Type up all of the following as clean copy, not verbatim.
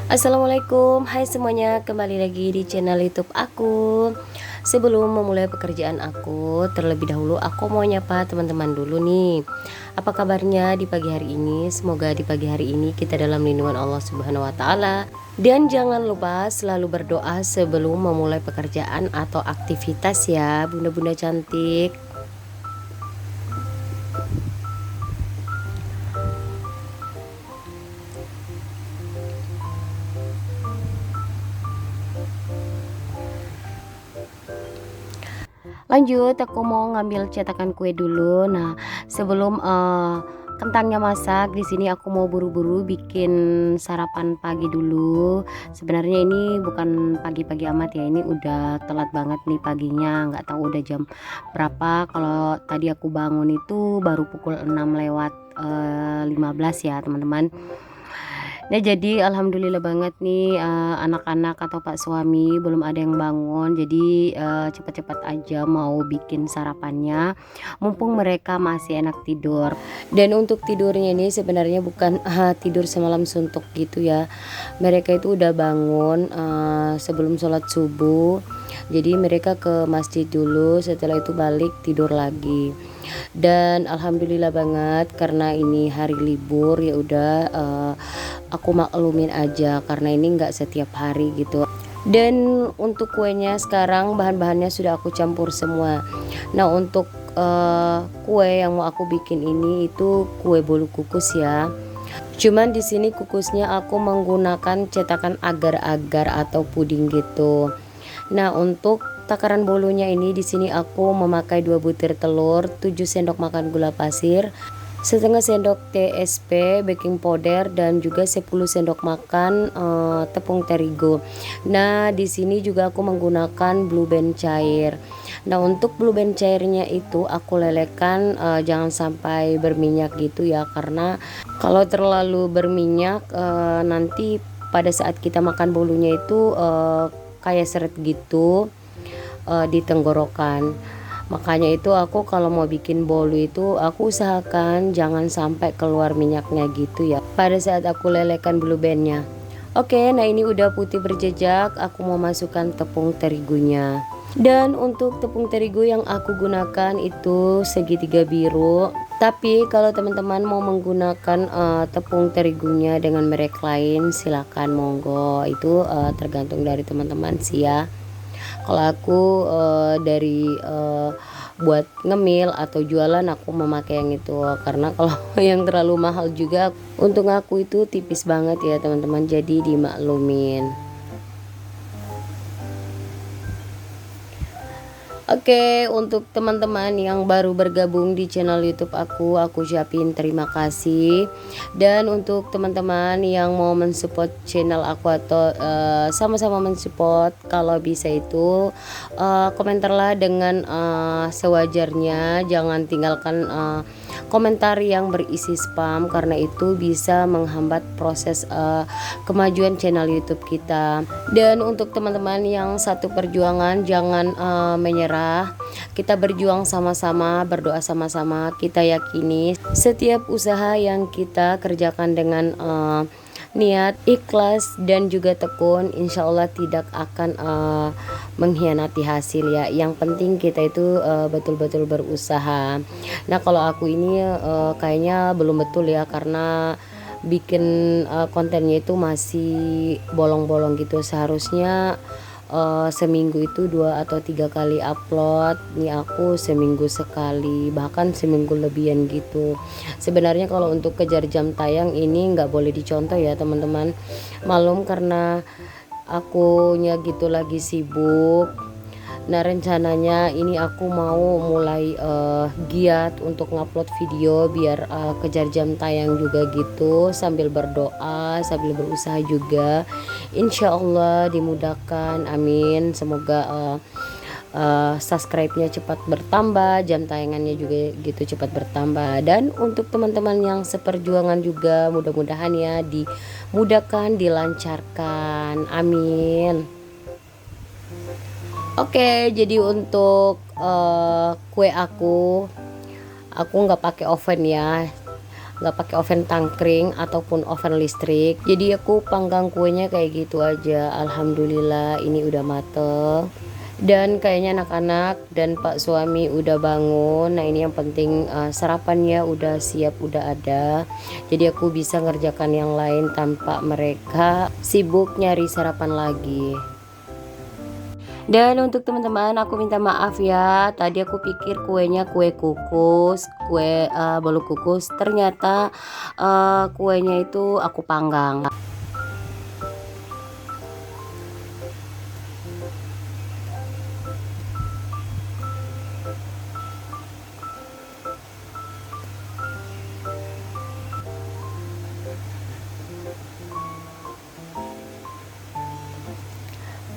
Assalamualaikum, hai semuanya, kembali lagi di channel YouTube aku. Sebelum memulai pekerjaan aku, terlebih dahulu aku mau nyapa teman-teman dulu nih. Apa kabarnya di pagi hari ini? Semoga di pagi hari ini kita dalam lindungan Allah Subhanahu wa taala. Dan jangan lupa selalu berdoa sebelum memulai pekerjaan atau aktivitas ya, bunda-bunda cantik. Lanjut, aku mau ngambil cetakan kue dulu. Nah, sebelum kentangnya masak, di sini aku mau buru-buru bikin sarapan pagi dulu. Sebenarnya ini bukan pagi-pagi amat ya, ini udah telat banget nih paginya. Nggak tahu udah jam berapa. Kalau tadi aku bangun itu baru pukul 6 lewat 15 ya, teman-teman. Nah, jadi alhamdulillah banget nih anak-anak atau Pak suami belum ada yang bangun. Jadi cepat-cepat aja mau bikin sarapannya mumpung mereka masih enak tidur. Dan untuk tidurnya ini sebenarnya bukan tidur semalam suntuk gitu ya. Mereka itu udah bangun sebelum sholat subuh. Jadi mereka ke masjid dulu, setelah itu balik tidur lagi. Dan alhamdulillah banget karena ini hari libur, ya udah aku maklumin aja karena ini nggak setiap hari gitu. Dan untuk kuenya sekarang bahan-bahannya sudah aku campur semua. Nah, untuk kue yang mau aku bikin ini itu kue bolu kukus ya. Cuman di sini kukusnya aku menggunakan cetakan agar-agar atau puding gitu. Nah, untuk takaran bolunya ini di sini aku memakai 2 butir telur, 7 sendok makan gula pasir, setengah sendok TSP baking powder, dan juga 10 sendok makan tepung terigu. Nah, di sini juga aku menggunakan blue band cair. Nah, untuk blue band cairnya itu aku lelehkan jangan sampai berminyak gitu ya, karena kalau terlalu berminyak nanti pada saat kita makan bolunya itu kayak seret gitu di tenggorokan. Makanya itu aku kalau mau bikin bolu itu aku usahakan jangan sampai keluar minyaknya gitu ya pada saat aku lelehkan blue bandnya. Oke, nah ini udah putih berjejak, aku mau masukkan tepung terigunya. Dan untuk tepung terigu yang aku gunakan itu segitiga biru. Tapi kalau teman-teman mau menggunakan tepung terigunya dengan merek lain, silakan monggo. Itu tergantung dari teman-teman sih ya. Kalau aku dari buat ngemil atau jualan aku memakai yang itu, karena kalau yang terlalu mahal juga untuk aku itu tipis banget ya teman-teman, jadi dimaklumin. Oke, untuk teman-teman yang baru bergabung di channel YouTube aku ucapin terima kasih. Dan untuk teman-teman yang mau mensupport channel aku atau sama-sama mensupport, kalau bisa itu komentarlah dengan sewajarnya, jangan tinggalkan komentar yang berisi spam, karena itu bisa menghambat proses kemajuan channel YouTube kita. Dan untuk teman-teman yang satu perjuangan, jangan menyerah. Kita berjuang sama-sama, berdoa sama-sama. Kita yakini setiap usaha yang kita kerjakan dengan niat, ikhlas, dan juga tekun, insya Allah tidak akan mengkhianati hasil ya. Yang penting kita itu betul-betul berusaha. Nah, kalau aku ini kayaknya belum betul ya, karena bikin kontennya itu masih bolong-bolong gitu. Seharusnya seminggu itu 2 atau 3 kali upload. Nih aku seminggu sekali, bahkan seminggu lebihan gitu. Sebenarnya kalau untuk kejar jam tayang ini nggak boleh dicontoh ya teman-teman. Malum karena akunya gitu lagi sibuk. Nah, rencananya ini aku mau mulai giat untuk ngupload video biar kejar jam tayang juga gitu, sambil berdoa, sambil berusaha juga. Insya Allah dimudahkan, amin. Semoga subscribe-nya cepat bertambah, jam tayangannya juga gitu cepat bertambah. Dan untuk teman-teman yang seperjuangan juga, mudah-mudahan ya dimudahkan, dilancarkan, amin. Oke, jadi untuk kue aku nggak pakai oven ya. nggak pakai oven tangkring ataupun oven listrik. Jadi aku panggang kuenya kayak gitu aja. Alhamdulillah ini udah mateng. Dan kayaknya anak-anak dan pak suami udah bangun. Nah ini yang penting, sarapannya udah siap, udah ada, jadi aku bisa ngerjakan yang lain tanpa mereka sibuk nyari sarapan lagi. Dan untuk teman-teman aku minta maaf ya, tadi aku pikir kuenya kue kukus, kue bolu kukus, ternyata kuenya itu aku panggang.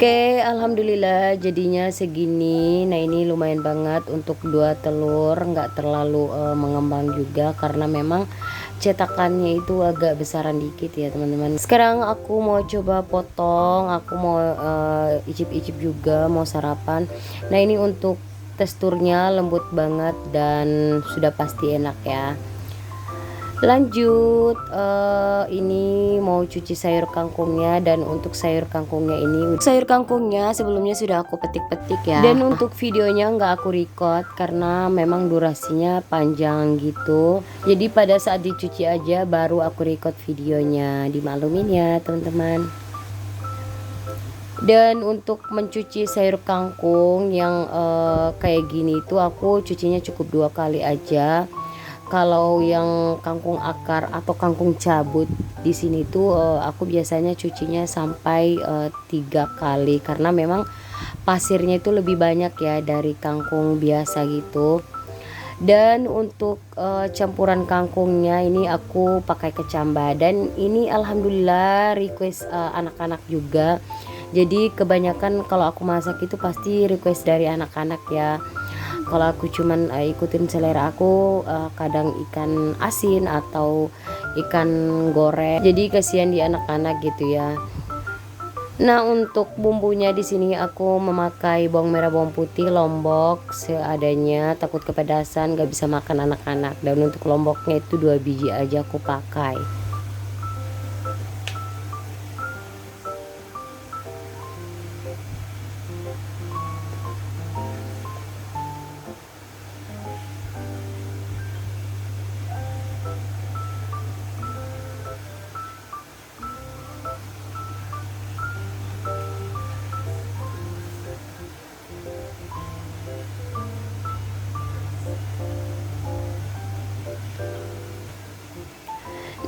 Oke, alhamdulillah jadinya segini. Nah ini lumayan banget untuk 2 telur, nggak terlalu mengembang juga karena memang cetakannya itu agak besaran dikit ya teman-teman. Sekarang aku mau coba potong, aku mau icip-icip juga, mau sarapan. Nah ini untuk teksturnya lembut banget dan sudah pasti enak ya. Lanjut, ini mau cuci sayur kangkungnya. Dan untuk sayur kangkungnya sebelumnya sudah aku petik-petik ya. Dan untuk videonya nggak aku record karena memang durasinya panjang gitu. Jadi pada saat dicuci aja baru aku record videonya, dimaklumin ya teman-teman. Dan untuk mencuci sayur kangkung yang kayak gini tuh aku cucinya cukup 2 kali aja. Kalau yang kangkung akar atau kangkung cabut di sini tuh aku biasanya cucinya sampai 3 kali karena memang pasirnya itu lebih banyak ya dari kangkung biasa gitu. Dan untuk campuran kangkungnya ini aku pakai kecamba, dan ini alhamdulillah request anak-anak juga. Jadi kebanyakan kalau aku masak itu pasti request dari anak-anak ya. Kalau aku cuman ikutin selera aku, kadang ikan asin atau ikan goreng. Jadi kasihan di anak-anak gitu ya. Nah untuk bumbunya di sini aku memakai bawang merah, bawang putih, lombok seadanya. Takut kepedasan, gak bisa makan anak-anak. Dan untuk lomboknya itu 2 biji aja aku pakai.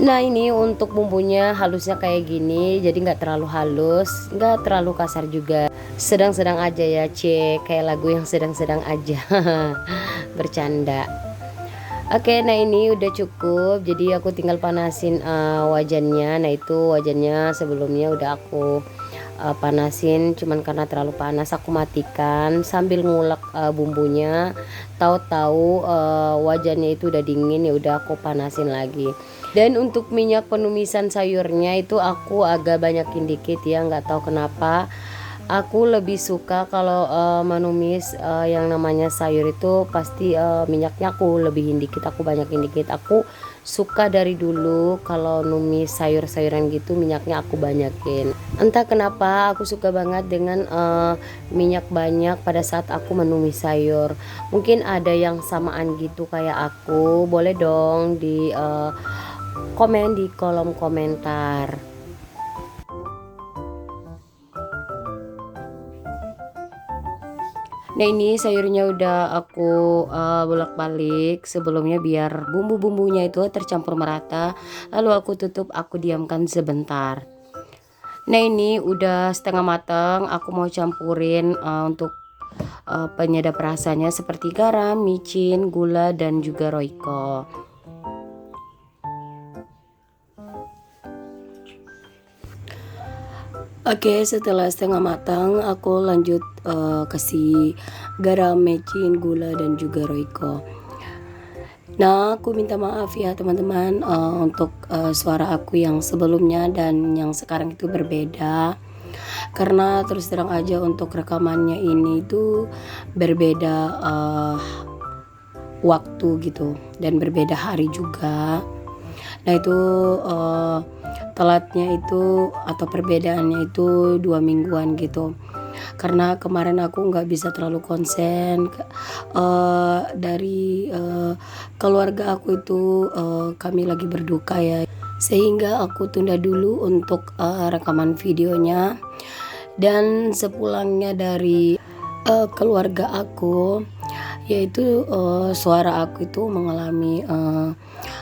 Nah ini untuk bumbunya halusnya kayak gini, jadi nggak terlalu halus, nggak terlalu kasar juga, sedang-sedang aja ya, kayak lagu yang sedang-sedang aja. Bercanda. Oke, nah ini udah cukup, jadi aku tinggal panasin wajannya. Nah itu wajannya sebelumnya udah aku panasin, cuman karena terlalu panas aku matikan sambil ngulek bumbunya. Tahu-tahu wajannya itu udah dingin, ya udah aku panasin lagi. Dan untuk minyak penumisan sayurnya itu aku agak banyakin dikit ya, nggak tahu kenapa. Aku lebih suka kalau menumis yang namanya sayur itu pasti minyaknya aku lebihin dikit, aku banyakin dikit. Aku suka dari dulu kalau numis sayur-sayuran gitu minyaknya aku banyakin. Entah kenapa aku suka banget dengan minyak banyak pada saat aku menumis sayur. Mungkin ada yang samaan gitu kayak aku, boleh dong di komen di kolom komentar. Nah ini sayurnya udah aku bolak-balik sebelumnya biar bumbu-bumbunya itu tercampur merata. Lalu aku tutup, aku diamkan sebentar. Nah ini udah setengah matang, aku mau campurin untuk penyedap rasanya seperti garam, micin, gula, dan juga roiko. Oke, setelah setengah matang aku lanjut kasih garam, micin, gula, dan juga roiko. Nah aku minta maaf ya teman-teman untuk suara aku yang sebelumnya dan yang sekarang itu berbeda, karena terus terang aja untuk rekamannya ini tuh berbeda waktu gitu dan berbeda hari juga. Nah itu telatnya itu atau perbedaannya itu 2 mingguan gitu. Karena kemarin aku nggak bisa terlalu konsen dari keluarga aku itu kami lagi berduka ya, sehingga aku tunda dulu untuk rekaman videonya. Dan sepulangnya dari keluarga aku, yaitu suara aku itu mengalami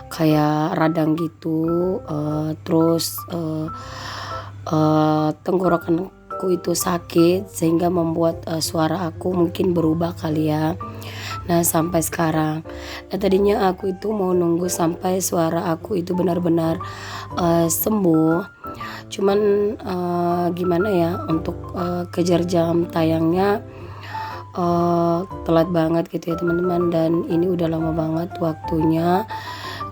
kayak radang gitu, terus tenggorokanku itu sakit sehingga membuat suara aku mungkin berubah kali ya. Nah sampai sekarang, nah tadinya aku itu mau nunggu sampai suara aku itu benar-benar sembuh, cuman gimana ya, untuk kejar jam tayangnya telat banget gitu ya teman-teman, dan ini udah lama banget waktunya.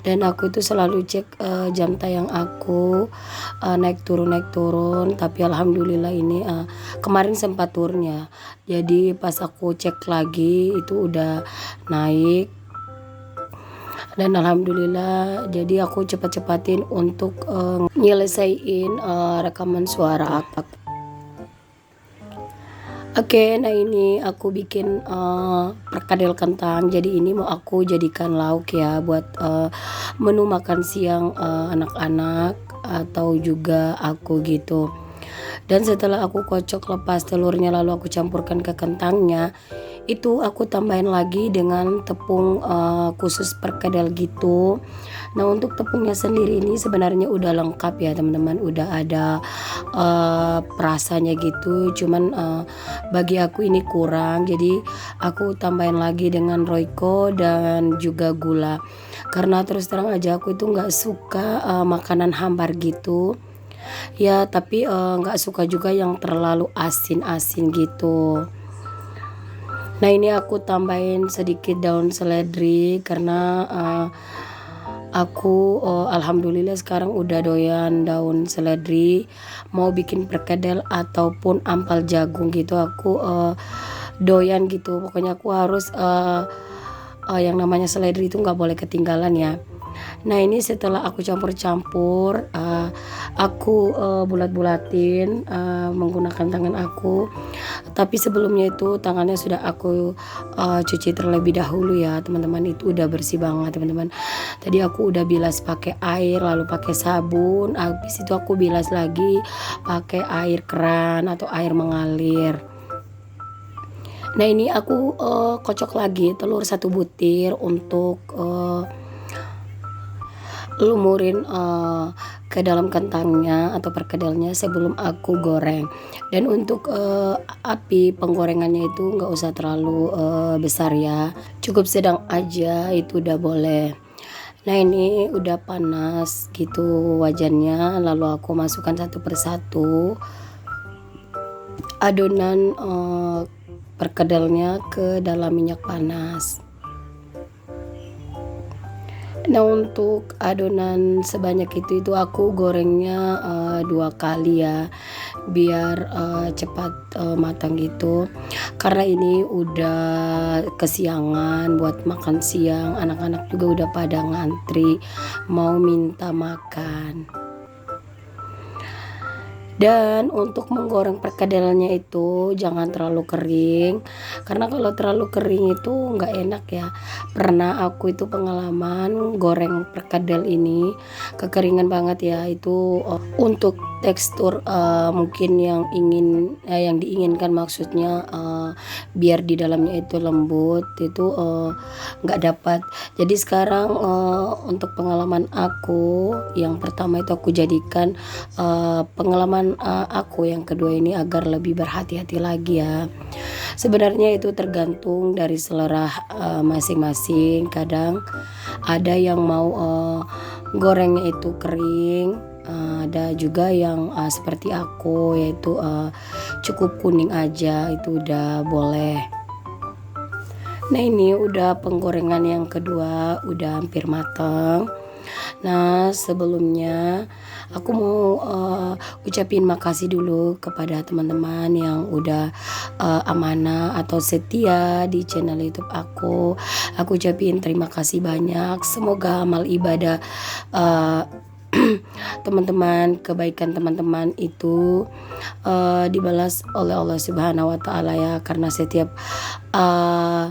Dan aku itu selalu cek jam tayang aku naik turun, tapi alhamdulillah ini kemarin sempat turun ya, jadi pas aku cek lagi itu udah naik. Dan alhamdulillah jadi aku cepat-cepatin untuk nyelesain rekaman suara aku. Oke, nah ini aku bikin perkedel kentang. Jadi ini mau aku jadikan lauk ya buat menu makan siang anak-anak atau juga aku gitu. Dan setelah aku kocok lepas telurnya lalu aku campurkan ke kentangnya, itu aku tambahin lagi dengan tepung khusus perkedel gitu. Nah untuk tepungnya sendiri ini sebenarnya udah lengkap ya teman-teman, udah ada perasanya gitu, cuman bagi aku ini kurang, jadi aku tambahin lagi dengan Royco dan juga gula, karena terus terang aja aku itu nggak suka makanan hambar gitu ya, tapi nggak suka juga yang terlalu asin-asin gitu. Nah ini aku tambahin sedikit daun seledri karena aku alhamdulillah sekarang udah doyan daun seledri. Mau bikin perkedel ataupun ampal jagung gitu aku doyan gitu. Pokoknya aku harus yang namanya seledri itu nggak boleh ketinggalan ya. Nah ini setelah aku campur-campur, aku bulat-bulatin menggunakan tangan aku. Tapi sebelumnya itu tangannya sudah aku cuci terlebih dahulu ya teman-teman, itu udah bersih banget teman-teman. Tadi aku udah bilas pakai air, lalu pakai sabun, habis itu aku bilas lagi pakai air keran atau air mengalir. Nah ini aku kocok lagi telur 1 butir untuk lumurin ke dalam kentangnya atau perkedelnya sebelum aku goreng. Dan untuk api penggorengannya itu nggak usah terlalu besar ya, cukup sedang aja itu udah boleh. Nah ini udah panas gitu wajannya, lalu aku masukkan satu persatu adonan perkedelnya ke dalam minyak panas. Nah untuk adonan sebanyak itu aku gorengnya 2 kali ya, biar cepat matang gitu. Karena ini udah kesiangan buat makan siang, anak-anak juga udah pada ngantri mau minta makan. Dan untuk menggoreng perkedelnya itu jangan terlalu kering, karena kalau terlalu kering itu nggak enak ya. Pernah aku itu pengalaman goreng perkedel ini kekeringan banget ya, itu untuk tekstur mungkin yang diinginkan, maksudnya biar di dalamnya itu lembut, itu nggak dapat. Jadi sekarang untuk pengalaman aku yang pertama itu aku jadikan pengalaman aku yang kedua ini agar lebih berhati-hati lagi ya. Sebenarnya itu tergantung dari selera masing-masing. Kadang ada yang mau gorengnya itu kering, ada juga yang seperti aku, yaitu cukup kuning aja itu udah boleh. Nah ini udah penggorengan yang kedua udah hampir matang. Nah, sebelumnya aku mau ucapin makasih dulu kepada teman-teman yang udah amanah atau setia di channel YouTube aku. Aku ucapin terima kasih banyak. Semoga amal ibadah eh, teman-teman, kebaikan teman-teman itu dibalas oleh Allah Subhanahu wa taala ya, karena setiap uh,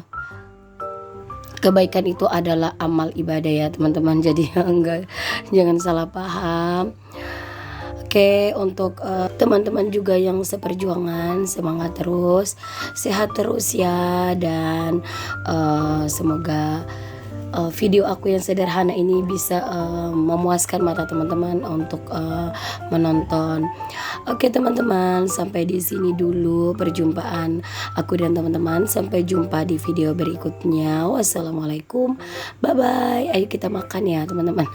kebaikan itu adalah amal ibadah ya teman-teman. Jadi enggak, jangan salah paham. Oke, untuk teman-teman juga yang seperjuangan, semangat terus, sehat terus ya, dan semoga video aku yang sederhana ini bisa memuaskan mata teman-teman untuk menonton. Oke teman-teman, sampai di sini dulu perjumpaan aku dan teman-teman. Sampai jumpa di video berikutnya. Wassalamualaikum, bye bye. Ayo kita makan ya teman-teman.